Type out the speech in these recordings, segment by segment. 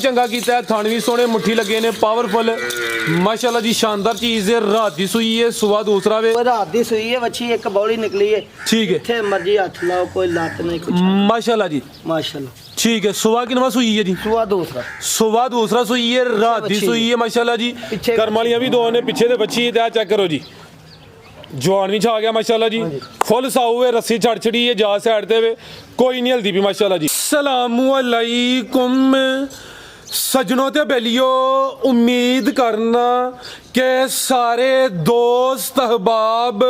चंगा कीता है, थान भी सोने मुट्ठी लगे ने पावरफुल माशाल्लाह जी, शानदार चीज है। रात दी सुई है, सुबह दूसरा वे रात दी सुई है, बच्ची एक बौली निकली है। ठीक है, जिथे मर्जी हाथ लाओ, कोई लात नहीं कुछ। माशाल्लाह जी, माशाल्लाह। ठीक है। सुबह किनवा सुई है जी? सुबह दूसरा। सुबह दूसरा सुई है, रात दी सुई है माशाल्लाह जी। कर्म वालियां भी दो ने, पीछे दे बच्ची है, चेक करो जी। जवान भी छा गया माशाल्लाह जी, फुल साऊ है, रस्सी चढ़ चढ़ी है, जा साइड ते वे, कोई नहीं हल्दी भी माशाल्लाह जी। अस्सलामु अलैकुम सजनों ते बेलियो, उम्मीद करना के सारे दोस्त अहबाब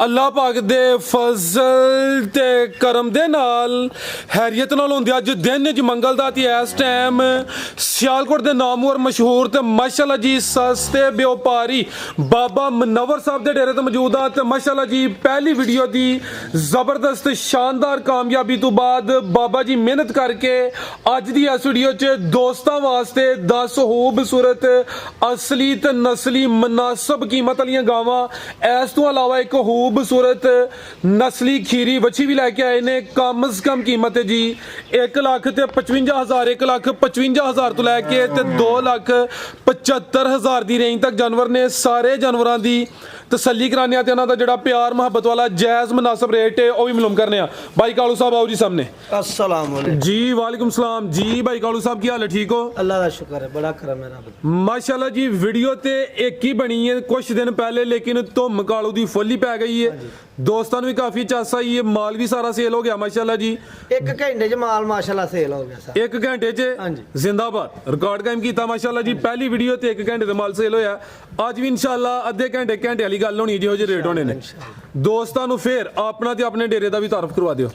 अल्लाह पाक दे फजल ते करम दे नाल हैरियत नाल होंदे। अज दिन च मंगल दा ते इस टाइम सियालकोट दे नामवर मशहूर ते माशाल्लाह जी सस्ते व्यापारी बाबा मनवर साहब दे डेरे ते मौजूद आ। ते माशाल्लाह जी पहली वीडियो दी जबरदस्त शानदार कामयाबी तो बाद बाबा जी मेहनत करके अज दी इस वीडियो च दोस्तां वास्ते 10 खूबसूरत असली ते नस्ली मुनासिब कीमत वाली गावां, इस तो अलावा एक खूबसूरत नस्ली खीरी बच्ची भी लैके आए ने। कम से कम कीमत है जी 1,55,000, 1,55,000 तो लैके 2,75,000 की रेंज तक जानवर ने। सारे जानवरों की तसल्ली कराने आते उन्होंने जो प्यार मुहब्बत वाला जायज़ मुनासिब रेट है वह भी मालूम करने। भाई कालू साहब आओ जी सामने। अस्सलाम वालेकुम जी वालेकुम सलाम जी। भाई कालू साहब की हाल है, ठीक हो? अल्लाह का शुक्र है, बड़ा करम है रब। माशाल्लाह जी वीडियो ते एक ही बनी है कुछ दिन पहले, लेकिन धुम कालू दी फुल ही पै गई है। दोस्तों भी काफी चासा ही है, माल भी सारा सेल हो गया माशाल्लाह जी। एक घंटे च माल माशाल्लाह सेल हो गया सर। एक घंटे च जिंदाबाद, रिकॉर्ड कायम किया माशाल्लाह जी। पहली वीडियो ते एक घंटे माल सेल होया। आज भी इंशाल्लाह अद्धे घंटे वाली गल होनी जिहो जे रेट होने ने। दोस्तों फिर अपना ते अपने डेरे का भी तारफ करवा दियो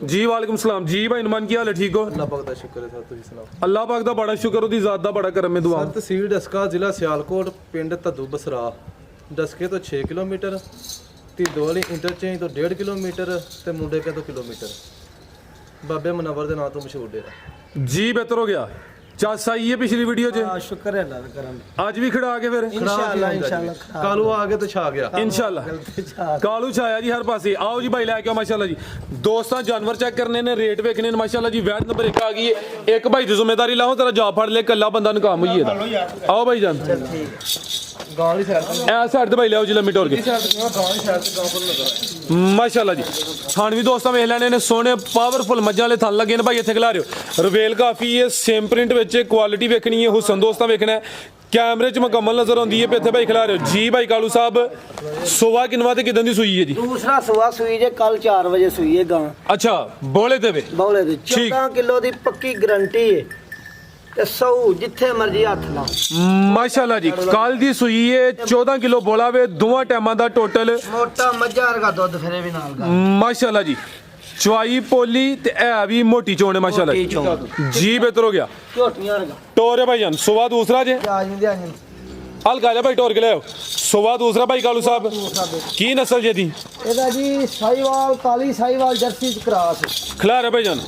जी। वालेकुम सलाम जी। भाई नुमान की हाल है, ठीक हो? अल्लाह पाक दा शुक्र है सर, तुसीं सुनाओ? अल्लाह पाक दा बड़ा शुक्र, ओदी ज़ात दा बड़ा करम है। दुआ सर तहसील डस्का, जिला सियालकोट, पिंड तद्दू बसरा। डस्के तो 6 किलोमीटर, ढिड्डो वाली इंटरचेंज तो 1.5 किलोमीटर, ते मुंडे के तो किलोमीटर। बाबे मनवर दे नाम तो मशहूर डेरा जी। बेहतर हो गया, चासा ही है पिछली वीडियो च। शुक्र है अल्लाह का करम। आज भी खड़ा के फिर इंशाल्लाह इंशाल्लाह कालू आ गए तो छा गया इंशाल्लाह। कालू छाया जी हर पासे। आओ जी भाई लैके आओ माशाल्लाह जी। दोस्तों जानवर चेक करने ने, रेट वेखने ने माशाल्लाह जी। वैट नंबर 1 आ गई है। एक भाई की जिम्मेदारी लाओ, तेरा जा फड़ ले, कल्ला बंदा नाकाम हुई है। आओ भाई जान गांव साइड ऐ साइड भाई लियाओ जी, लम्मी टोर के माशाल्लाह जी। थान भी दोस्तों वेख लैने ने, सोने पावरफुल मज्जां वाले थान लगे ने भाई। इत्थे खिला रहे हो, रवेल काफी है, सेम प्रिंट विच क्वालिटी वेखनी है, हुसन दोस्तों वेखना है, कैमरे च मुकम्मल नजर आती है। इत्थे भाई खिला रहे हो जी। भाई कालू साहब सुबह किनवा ते किदन दी सुई है जी? दूसरा सुबह सुई जे, कल 4 बजे सुई है गां। अच्छा बोले ते वे बौले दी 14 किलो दी पक्की गारंटी है ते 100 जिथे मर्जी हाथ लाओ माशाल्लाह जी। कल दी सुई है, 14 किलो बोला वे, दोवां टाइमां दा टोटल। मोटा मज्जा वर्गा दुध फिरे भी नाल गा माशाल्लाह जी। चवाई पोली ते है भी मोटी चोण है माशाल्लाह जी। बेहतर हो गया, झोटियां वर्गा टोर है भाई जान। सुबह दूसरा जे आज नहीं ध्यान हल्का ले भाई टोर के ले आओ। सुबह दूसरा भाई कालू साहब की नस्ल जे दी? एदा जी साहिवाल, काली साहिवाल जर्सी क्रॉस खिला रहे भाई जान।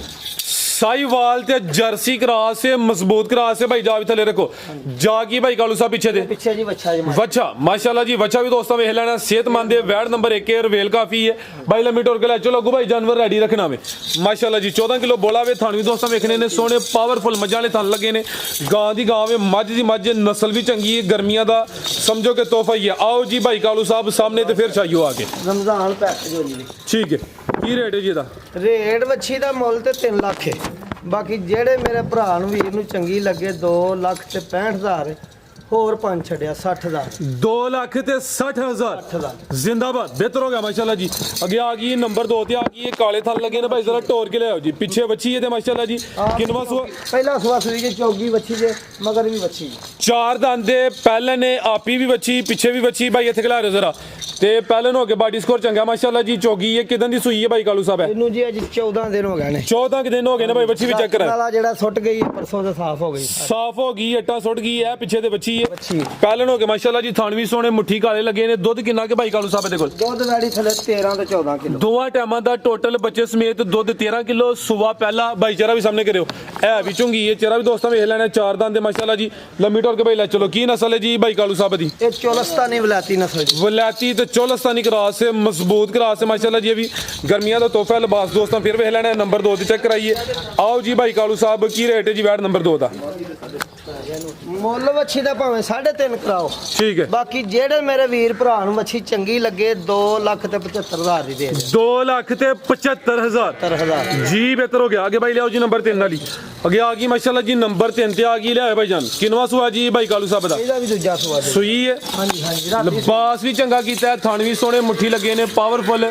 साहिवाल ते जर्सी क्रॉस है, मजबूत क्रॉस है भाई। जा भी थले रखो जा की भाई कालू साहब पीछे दे पीछे जी बच्चा जी वच्छा माशाल्लाह जी। वच्छा भी दोस्तों वेख लेना, सेहतमंद है। वैट नंबर 1 है, रवेल काफी है भाई। लम्मी टोर के ले चलो भाई, जानवर रेडी रखना वे माशाल्लाह जी। 14 किलो बोला वे। थान भी दोस्तों वेखने ने, सोने पावरफुल मज्जां वाले थान लगे ने। गां दी गां वे, मझ दी मझ, नस्ल भी चंगी है, गर्मियां दा समझो कि तोहफा ही है। आओ जी भाई कालू साहब सामने ते फिर चाहिए आके रमजान पैकेज हो जी। ठीक है, की रेट है जी दा? रेट मच्छी दा मुੱਲ ਤੇ 3 ਲੱਖ है। बाकी जेड़े मेरे भरा ਨੂੰ ਵੀਰ ਨੂੰ ਚੰਗੀ ਲੱਗੇ 2,65,000 होर 5 छड़िया 60,000 2,60,000 जिंदाबाद। बेहतर हो गया माशाल्लाह जी। अगे आ गई नंबर 2 ते आ गई है, काले थान लगे ने भाई। जरा टोर के ले आओ जी। पीछे बच्ची है माशाल्लाह जी। किनवा सुआ? पहला सुआ सुई जे, चौगी बच्ची जे, मगर भी बच्ची 4 दंद पहले ने, आपी भी बच्ची, पीछे भी बच्ची भाई। इत्थे खिला रहे जरा ते पहले हो के बॉडी स्कोर चंगा माशाल्लाह जी। चौगी है, किदन दी सुई है भाई कालू साहब? इनू जी अज 14 दिन हो गए ने। 14 दिन हो गए ने भाई। बच्ची भी चेक करा, नाला जेड़ा सुट गई है परसों से साफ हो गई, साफ हो गई, अट्टा सुट गई है। पीछे ते बच्ची है, बच्ची पहले हो के माशाल्लाह जी। थान भी सोने, मुट्ठी काले लगे ने। दुध किन्ना के भाई कालू साहब दे कोल? दुध वैड़ी थले 13 तो 14 किलो। दोवां टाइमां दा टोटल बच्चे समेत दुध 13 किलो। सुबह पहला भाई चेहरा भी सामने करियो, है भी चुंगी है। चेहरा भी दोस्तों वेख लेना। 4 दंद माशाल्लाह जी। लम्मी टोर के भाई ले चलो। की नस्ल है जी भाई कालू साहब दी? ये चोलस्तानी वलायती नस्ल जी। वलायती ते चोलस्तानी क्रॉस है, मजबूत क्रॉस है माशाल्लाह जी। अभी गर्मियां का तोहफा लिबास दोस्तों फिर वेख लेना। नंबर 2 चेक कराइए। आओ जी भाई कालू साहब की रेट है जी वैट नंबर 2 का? ਮੁੱਲ ਵੱਛੀ ਦਾ ਭਾਵੇਂ 3.5 ਕਰਾਓ, ਠੀਕ ਹੈ ਬਾਕੀ ਜਿਹੜੇ ਮੇਰੇ ਵੀਰ ਭਰਾ ਨੂੰ ਵੱਛੀ ਚੰਗੀ ਲੱਗੇ 2,75,000 ਦੀ ਦੇ ਦੇ 2,75,000 70,000 ਜੀ ਬਿਹਤਰ ਹੋ ਗਿਆ। ਆਗੇ ਭਾਈ ਲਿਆਓ ਜੀ ਨੰਬਰ 3 ਵਾਲੀ, ਅੱਗੇ ਆ ਗਈ ਮਾਸ਼ਾਅੱਲਾ ਜੀ ਨੰਬਰ 3 ਤੇ ਆ ਗਈ, ਲਿਆਓ ਭਾਈ ਜਾਨ ਕਿਨਵਾ ਸੁਆ ਜੀ ਭਾਈ ਕਾਲੂ ਸਾਹਿਬ ਦਾ ਇਹਦਾ ਵੀ ਦੂਜਾ ਸਵਾਦ ਹੈ। ਸੂਈ ਹੈ, ਹਾਂਜੀ ਹਾਂਜੀ ਰਾਤੀ ਲਿਬਾਸ ਵੀ ਚੰਗਾ ਕੀਤਾ ਹੈ, ਥਣ ਵੀ ਸੋਹਣੇ ਮੁੱਠੀ ਲੱਗੇ ਨੇ, ਪਾਵਰਫੁਲ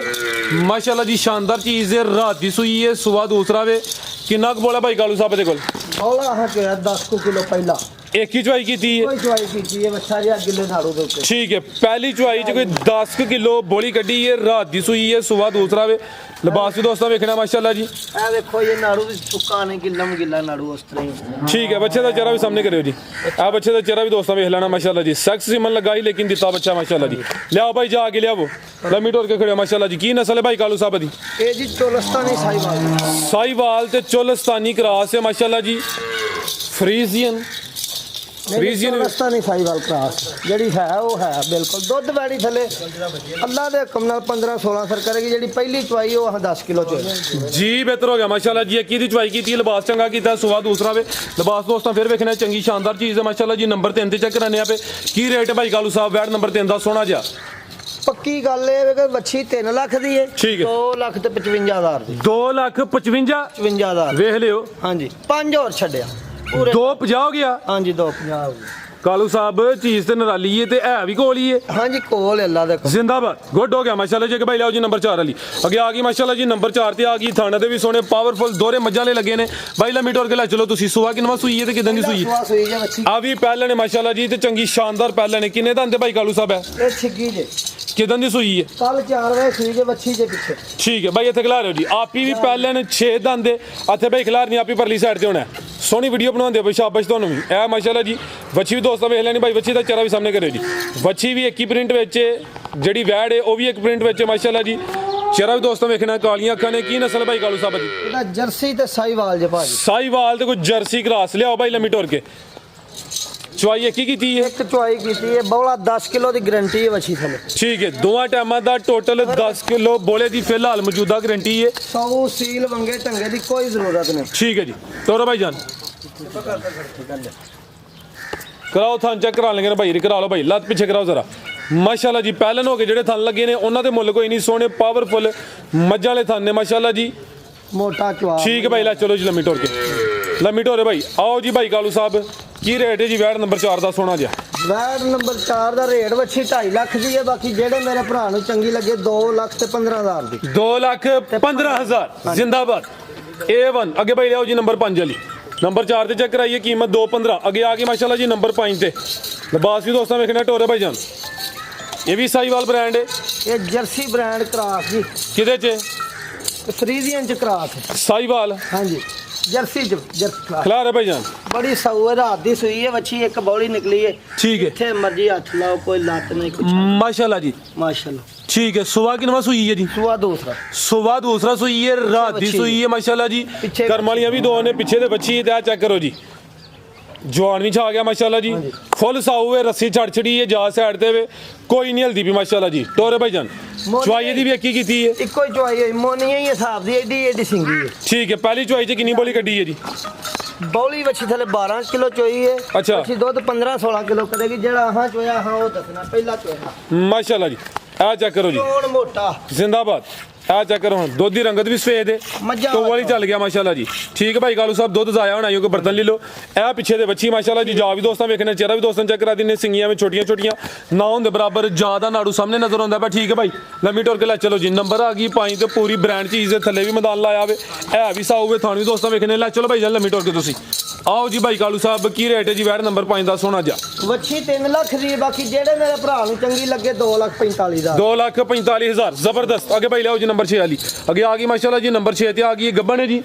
ਮਾਸ਼ਾਅੱਲਾ ਜੀ ਸ਼ਾਨਦਾਰ ਚੀਜ਼ ਹੈ। ਰਾਤ ਦੀ ਸੂਈ ਹੈ, ਸੁਆ ਦੂਸਰਾ ਵੇ। ਕਿੰਨਾ ਕੁ ਬੋਲਾ ਭਾਈ ਕਾਲੂ ਸਾਹਿਬ ਦੇ ਕੋਲ? ਬੌਲਾ ਹਾਂ ਕਿ 10 ਕਿਲੋ ਪਹਿਲਾਂ ਇੱਕ ਹੀ ਚੁਆਈ ਕੀਤੀ ਹੈ, ਕੋਈ ਚਵਾਈ ਕੀਤੀ ਹੈ ਬੱਚਾ ਜਿਹਾ ਗਿੱਲੇ ਨਾੜੂ ਦੇ ਉੱਤੇ। ਠੀਕ ਹੈ। ਪਹਿਲੀ ਚੁਆਈ ਚ ਕੋਈ 10 ਕਿਲੋ ਬੋਲੀ ਕੱਢੀ ਹੈ, ਰਾਤ ਦੀ ਸੂਈ ਹੈ, ਸੁਆ ਦੂਸਰਾ ਵੇ। ਲਿਬਾਸ ਵੀ ਦੋਸਤਾਂ ਵੇਖਣਾ ਮਾਸ਼ਾਅੱਲਾ ਜੀ, ਇਹ ਵੇਖੋ ਇਹ ਨਾੜੂ ਵੀ ਸੁੱਕਾ ਨਹੀਂ, ਗਿੱਲਾ ਨਾੜੂ ਉਸ ਤਰ੍ਹਾਂ ਹੀ। ਠੀਕ ਹੈ। ਬੱਚੇ ਦਾ ਚਿਹਰਾ ਵੀ ਸਾਹਮਣੇ ਕਰਿਓ ਜੀ, ਆ ਬੱਚੇ ਦਾ ਚਿਹਰਾ ਵੀ ਦੋਸਤਾਂ ਵੇਖ ਲੈਣਾ ਮਾਸ਼ਾਅੱਲਾ ਜੀ। ਸੈਕਸ ਸਿਮਨ ਲਗਾਈ ਲੇਕਿਨ ਦਿੱਤਾ ਬੱਚਾ ਮਾਸ਼ਾਅੱਲਾ ਜੀ। ਲਿਆਓ ਭਾਈ ਜਾ ਕੇ ਲਿਆਵੋ, ਲੰਮੀ ਟੋਰ ਕੇ ਖੜਿਓ ਮਾਸ਼ਾਅੱਲਾ ਜੀ। ਕੀ ਨਸਲ ਹੈ ਭਾਈ ਕਾਲੂ ਸਾਹਿਬ ਦੀ? ਇਹ ਜੀ ਚੋਲਸਤਾਨੀ ਸਾਈਵਾਲ ਸਾਈਵਾਲ ਤੇ ਚੋਲਸਤਾਨੀ ਕਰਾਸ ਹੈ ਮਾਸ਼ਾਅੱਲਾ ਜੀ। ਫਰੀਜ਼ੀਅਨ ਚੋਲਸਤਾਨੀ ਸਾਈਵਾਲ ਕਰਾਸ ਜਿਹੜੀ ਹੈ ਉਹ ਹੈ ਬਿਲਕੁਲ ਦੁੱਧ ਵੈੜੀ ਥੱਲੇ ਅੱਲਾ ਦੇ ਹੁਕਮ ਨਾਲ 15-16 ਸਰ ਕਰੇਗੀ। ਜਿਹੜੀ ਪਹਿਲੀ ਚਵਾਈ ਉਹ 10 ਕਿਲੋ ਚ ਜੀ ਬਿਹਤਰ ਹੋ ਗਿਆ ਮਾਸ਼ਾਅੱਲਾ ਜੀ। ਇੱਕ ਦੀ ਚਵਾਈ ਕੀਤੀ, ਲਿਬਾਸ ਚੰਗਾ ਕੀਤਾ, ਸੁਆ ਦੂਸਰਾ ਵੇ। ਲਿਬਾਸ ਦੋਸਤਾਂ ਫਿਰ ਵੇਖਣਾ ਚੰਗੀ ਸ਼ਾਨਦਾਰ ਚੀਜ਼ ਹੈ ਮਾਸ਼ਾਅੱਲਾ ਜੀ। ਨੰਬਰ 3 ਤੇ ਚੈੱਕ ਕਰਾਨੇ ਆਪੇ ਕੀ ਰੇਟ ਹੈ ਭਾਈ ਕਾਲੂ ਸਾਹਿਬ? ਵੈਟ ਨੰਬਰ 3 ਦਾ ਸੋਹਣਾ ਜਿਹਾ ਪੱਕੀ ਗੱਲ ਇਹ ਹੈ ਕਿ ਵੱਛੀ 3 ਲੱਖ ਦੀ ਹੈ, ਠੀਕ ਹੈ। 2,55,000 ਦੀ 2,55,000 ਵੇਖ ਲਿਓ। ਹਾਂਜੀ 5 ਹੋਰ ਛੱਡਿਆ ਪੂਰੇ 2,50 ਹੋ ਗਿਆ। ਹਾਂਜੀ 2,50 ਹੋ ਗਏ। ਕਾਲੂ ਸਾਹਿਬ ਚੀਜ਼ ਤੇ ਨਰਾਲੀ ਹੈ ਤੇ ਹੈ ਵੀ ਕੋਲ ਹੀ ਹੈ। ਹਾਂਜੀ ਕੋਲ ਅੱਲਾ ਦੇ ਕੋਲ। ਜ਼ਿੰਦਾਬਾਦ, ਗੁੱਡ ਹੋ ਗਿਆ ਮਾਸ਼ਾਅੱਲਾ ਜੀ। ਕਿ ਭਾਈ ਲਿਆਓ ਜੀ ਨੰਬਰ 4 ਵਾਲੀ, ਅੱਗੇ ਆ ਗਈ ਮਾਸ਼ਾਅੱਲਾ ਜੀ ਨੰਬਰ 4 ਤੇ ਆ ਗਈ। ਥਾਣੇ ਦੇ ਵੀ ਸੋਹਣੇ ਪਾਵਰਫੁਲ ਦੋਰੇ ਮੱਝਾਂ ਵਾਲੇ ਲੱਗੇ ਨੇ ਭਾਈ। ਲੰਮੀ ਟੋਰ ਕੇ ਲੈ ਚਲੋ ਤੁਸੀਂ। ਸੁਆ ਕਿਨਵਾ ਸੂਈ ਹੈ ਤੇ ਕਿਦਾਂ ਦੀ ਸੂਈ ਹੈ? ਸੁਆ ਸੂਈ ਜੇ ਵੱਛੀ ਆ ਵੀ ਪਹਿਲਾਂ ਨੇ ਮਾਸ਼ਾਅੱਲਾ ਜੀ ਤੇ ਚੰਗੀ ਸ਼ਾਨਦਾਰ ਪਹਿਲਾਂ ਨੇ। ਕਿੰਨੇ ਦੰਦ ਭਾਈ ਕਾਲੂ ਸਾਹਿਬ ਹੈ? ਇਹ ਛਿੱਗੀ ਜੇ ਕਿਦਾਂ ਦੀ ਸੂਈ ਹੈ? ਕੱਲ 4 ਵਜੇ ਸੂਈ ਜੇ ਵੱਛੀ ਦੇ ਪਿੱਛੇ। ਠੀਕ ਹੈ ਭਾਈ, ਇੱਥੇ ਖਿਲਾ ਰਿਓ ਜੀ। ਆਪੀ ਵੀ ਪਹਿਲਾਂ ਨੇ 6 ਦੰਦ ਦੇ ਇੱਥੇ ਭਾਈ ਖਿਲਾਰ ਨਹੀਂ, ਆਪੀ ਪਰਲੀ ਸਾਈਡ ਤੇ ਹੋਣਾ। ਸੋਹਣੀ ਵੀਡੀਓ ਬਣਾਉਂਦੇ ਹੋ ਸ਼ਾਬਾਸ਼ ਤੁਹਾਨੂੰ ਵੀ। ਇਹ ਮਾਸ਼ਾਅੱਲਾ ਜੀ ਵੱਛੀ ਵੀ ਦੋਸਤਾਂ ਵੇਖ ਲੈਣੀ ਭਾਈ। ਵੱਛੀ ਦਾ ਚਿਹਰਾ ਵੀ ਸਾਹਮਣੇ ਕਰਿਓ ਜੀ। ਵੱਛੀ ਵੀ ਇੱਕ ਹੀ ਪ੍ਰਿੰਟ ਵਿੱਚ ਹੈ, ਜਿਹੜੀ ਵੈੜ ਹੈ ਉਹ ਵੀ ਇੱਕ ਪ੍ਰਿੰਟ ਵਿੱਚ ਹੈ ਮਾਸ਼ਾਅੱਲਾ ਜੀ। ਚਿਹਰਾ ਵੀ ਦੋਸਤਾਂ ਵੇਖਣਾ, ਕਾਲੀਆਂ ਅੱਖਾਂ ਨੇ। ਕੀ ਨਸਲ ਭਾਈ ਕਾਲੂ ਸਾਹਿਬ ਦੀ? ਇਹਦਾ ਜਰਸੀ ਤੇ ਸਾਈਵਾਲ ਜੇ ਭਾਜੀ। ਸਾਈਵਾਲ ਤੇ ਕੋਈ ਜਰਸੀ ਕਰਾਸ। ਲਿਆਓ ਭਾਈ ਲੰਮੀ ਟੋਰ ਕੇ। ਚੁਆਈ ਇੱਕ ਹੀ ਕੀਤੀ ਹੈ, ਇੱਕ ਚੁਆਈ ਕੀਤੀ ਹੈ, ਬੌਲਾ 10 ਕਿਲੋ ਦੀ ਗਾਰੰਟੀ ਹੈ ਵੱਛੀ ਥੱਲੇ। ਠੀਕ ਹੈ। ਦੋਵਾਂ ਟਾਈਮਾਂ ਦਾ ਟੋਟਲ 10 ਕਿਲੋ ਬੋਲੇ ਦੀ ਫਿਲਹਾਲ ਮੌਜੂਦਾ ਗਾਰੰਟੀ ਹੈ। 100 ਸੀਲ ਵੰਗੇ ਢੰਗੇ ਦੀ ਕੋਈ ਜ਼ਰੂਰਤ ਨਹੀਂ। ਠੀਕ ਹੈ ਜੀ, ਤੋਰੋ ਭਾਈ ਜਾਨ ਕਰਾਓ। ਥਾਂ ਚੈੱਕ ਕਰਾ ਲੈਂਗੇ ਨਾ ਭਾਈ, ਕਰਾ ਲਓ ਭਾਈ। ਲੱਤ ਪਿੱਛੇ ਕਰਾਓ ਜ਼ਰਾ ਮਾਸ਼ਾਅੱਲਾ ਜੀ। ਪਹਿਲਨ ਹੋ ਕੇ ਜਿਹੜੇ ਥਣ ਲੱਗੇ ਨੇ ਉਹਨਾਂ ਦੇ ਮੁੱਲ ਕੋਈ ਨਹੀਂ। ਸੋਹਣੇ ਪਾਵਰਫੁਲ ਮੱਝਾਂ ਵਾਲੇ ਥਣ ਨੇ ਮਾਸ਼ਾਅੱਲਾ ਜੀ। ਮੋਟਾ ਚਵਾ ਠੀਕ ਹੈ ਭਾਈ, ਲੈ ਚਲੋ ਜੀ ਲੰਮੀ ਟੋਰ ਕੇ। ਲੰਮੀ ਟੋਰੇ ਭਾਈ। ਆਓ ਜੀ ਭਾਈ ਕਾਲੂ ਸਾਹਿਬ ਕੀ ਰੇਟ ਹੈ ਜੀ ਵੈਟ ਨੰਬਰ 4 ਦਾ ਸੋਹਣਾ ਜਿਹਾ? ਵੈਟ ਨੰਬਰ 4 ਦਾ ਰੇਟ ਵੱਛੀ 2.5 ਲੱਖ ਦੀ ਹੈ। ਬਾਕੀ ਜਿਹੜੇ ਮੇਰੇ ਭਰਾ ਨੂੰ ਚੰਗੀ ਲੱਗੇ 2,15,000 ਦੀ। 2,15,000 ਜ਼ਿੰਦਾਬਾਦ। A1 ਅੱਗੇ ਭਾਈ ਲਿਆਓ ਜੀ ਨੰਬਰ 5 ਵਾਲੀ। ਨੰਬਰ 4 ਤੇ ਚੈੱਕ ਕਰਾਈਏ, ਕੀਮਤ 2,15। ਅੱਗੇ ਆ ਗਈ ਮਾਸ਼ਾਅੱਲਾ ਜੀ ਨੰਬਰ 5 ਤੇ। ਲਿਬਾਸ ਵੀ ਦੋਸਤਾਂ ਵੇਖਣਾ ਟੋਰੇ ਭਾਈ ਜਾਨ। ਇਹ ਵੀ ਸਾਈਵਾਲ ਬ੍ਰਾਂਡ ਹੈ। ਇਹ ਜਰਸੀ ਬ੍ਰਾਂਡ ਕਰਾਸ ਜੀ। ਕਿਹਦੇ ਚ? ਫਰੀਜ਼ੀਅਨ ਚ ਕਰਾਸ। ਸਾਈਵਾਲ ਹਾਂਜੀ ਜਰਸੀ ਚ ਜਰਸੀ ਕਰਾਸ। ਖਿਲਾ ਰਹੇ ਭਾਈ ਜਾਨ। ਬੜੀ ਸੌ ਰਾਤ ਦੀ ਸੂਈ ਹੈ ਵੱਛੀ। ਇੱਕ ਬੌਲੀ ਨਿਕਲੀ ਹੈ। ਠੀਕ ਹੈ ਜਿੱਥੇ ਮਰਜੀ ਹੱਥ ਲਾਓ, ਕੋਈ ਲੱਤ ਨਹੀਂ ਕੁਛ। ਮਾਸ਼ਾਅੱਲਾ ਜੀ। ਮਾਸ਼ਾਅੱਲਾ। ਠੀਕ ਹੈ। ਸੁਆ ਕਿਨਵਾ ਸੂਈ ਹੈ ਜੀ? ਸੁਆ ਦੂਸਰਾ। ਸੁਆ ਦੂਸਰਾ ਸੂਈ ਹੈ, ਰਾਤ ਦੀ ਸੂਈ ਹੈ ਮਾਸ਼ਾਅੱਲਾ ਜੀ। ਕਰਮ ਵਾਲੀਆਂ ਵੀ ਦੋ ਨੇ, ਪਿੱਛੇ ਦੇ ਬੱਚੀ ਤੇ ਆ ਚੈੱਕ ਕਰੋ ਜੀ। ਜਵਾਨ ਵੀ ਛਾ ਗਿਆ ਮਾਸ਼ਾਅੱਲਾ ਜੀ। ਫੁੱਲ ਸਾਊ ਹੈ, ਰੱਸੀ ਛੜ ਛੜੀ ਹੈ ਜਾ ਸਾਈਡ ਤੇ ਵੇ, ਕੋਈ ਨਹੀਂ ਹਲਦੀ ਵੀ ਮਾਸ਼ਾਅੱਲਾ ਜੀ। ਤੋਰੇ ਭਾਈ ਜਾਨ ਚੁਆਈ ਦੀ ਵੀ ਇੱਕ ਹੀ ਕੀਤੀ ਹੈ। ਇੱਕੋ ਹੀ ਚੁਆਈ ਹੋਈ, ਮੋਨੀਆਂ ਹੀ ਹਿਸਾਬ ਦੀ ਏਡੀ ਸਿੰਗੀ ਹੈ। ਠੀਕ ਹੈ। ਪਹਿਲੀ ਚੁਆਈ ਚ ਕਿੰਨੀ ਬੋਲੀ ਕੱਢੀ ਹੈ ਜੀ? ਬੌਲੀ ਵੱਛੀ ਥੱਲੇ 12 ਕਿਲੋ ਚੋਈ ਹੈ। ਅੱਛਾ। ਵੱਛੀ ਦੁੱਧ 15-16 ਕਿਲੋ ਕਰੇਗੀ। ਜਿਹੜਾ ਹਾਂ ਚੋਇਆ ਹਾਂ ਉਹ ਦੱਸਣਾ ਪਹਿਲਾ ਚੋਇਆ। ਮਾਸ਼ਾਅੱਲਾ ਜੀ। ਆ ਚੈੱਕ ਕਰੋ ਜੀ, ਚੋਣ ਮੋਟਾ ਜ਼ਿੰਦਾਬਾਦ। ਆ ਚੈੱਕ ਕਰੋ, ਹੁਣ ਦੁੱਧ ਦੀ ਰੰਗਤ ਵੀ ਸਫੇਦ ਹੈ, ਮੱਝਾਂ ਟੋ ਵਾਲੀ ਚੱਲ ਗਿਆ ਮਾਸ਼ਾਅੱਲਾ ਜੀ। ਠੀਕ ਹੈ ਭਾਈ ਕਾਲੂ ਸਾਹਿਬ, ਦੁੱਧ ਜ਼ਾਇਆ ਹੋਣਾ ਕੋਈ ਬਰਤਨ ਲੈ ਲਓ। ਇਹ ਪਿੱਛੇ ਦੇ ਬੱਚੀ ਮਾਸ਼ਾਅੱਲਾ ਜੀ। ਜਾ ਵੀ ਦੋਸਤਾਂ ਵੇਖਣਾ, ਚਿਹਰਾ ਵੀ ਦੋਸਤਾਂ ਚੈੱਕ ਕਰਾ ਦਿੰਨੇ। ਸਿੰਗੀਆਂ ਵਿੱਚ ਛੋਟੀਆਂ ਛੋਟੀਆਂ ਨਾ ਹੁੰਦੇ ਬਰਾਬਰ, ਜ਼ਿਆਦਾ ਨਾੜੂ ਸਾਹਮਣੇ ਨਜ਼ਰ ਆਉਂਦਾ ਪਾ। ਠੀਕ ਹੈ ਭਾਈ, ਲੰਮੀ ਟੋਰ ਕੇ ਲੈ ਚਲੋ ਜੀ। ਨੰਬਰ ਆ ਗਈ 5 ਤੇ ਪੂਰੀ ਬ੍ਰਾਂਡ ਚੀਜ਼ ਦੇ ਥੱਲੇ ਵੀ ਮੈਦਾਨ ਲਾਇਆ ਵੇ। ਇਹ ਵੀ ਸਾਊ ਵੇ, ਥਾਣ ਵੀ ਦੋਸਤਾਂ ਵੇਖਣੇ। ਲੈ ਚਲੋ ਭਾਈ ਜਾਨ ਲੰਮੀ ਟੋਰ ਕੇ ਤੁਸੀਂ ਆਓ ਜੀ। ਭਾਈ ਕਾਲੂ ਸਾਹਿਬ ਕੀ ਰੇਟ ਹੈ ਜੀ ਵੈਟ ਨੰਬਰ 5 ਦਾ ਸੋਹਣਾ ਜਾ? ਵੱਛੀ 3 ਲੱਖ ਦੀ। ਬਾਕੀ ਜਿਹੜੇ ਮੇਰੇ ਭਰਾ ਨੂੰ ਚੰਗੀ ਲੱਗੇ 2,45,000 ਦਾ। 2,45,000 ਜ਼ਬਰਦਸਤ। ਅੱਗੇ ਭਾਈ ਲਿਆਓ ਜੀ ਨੰਬਰ 6 ਵਾਲੀ। ਅੱਗੇ ਆ ਗਈ ਮਾਸ਼ਾਅੱਲਾ ਜੀ ਨੰਬਰ 6 ਤੇ ਆ ਗਈ ਗੱਬਣ ਹੈ ਜੀ।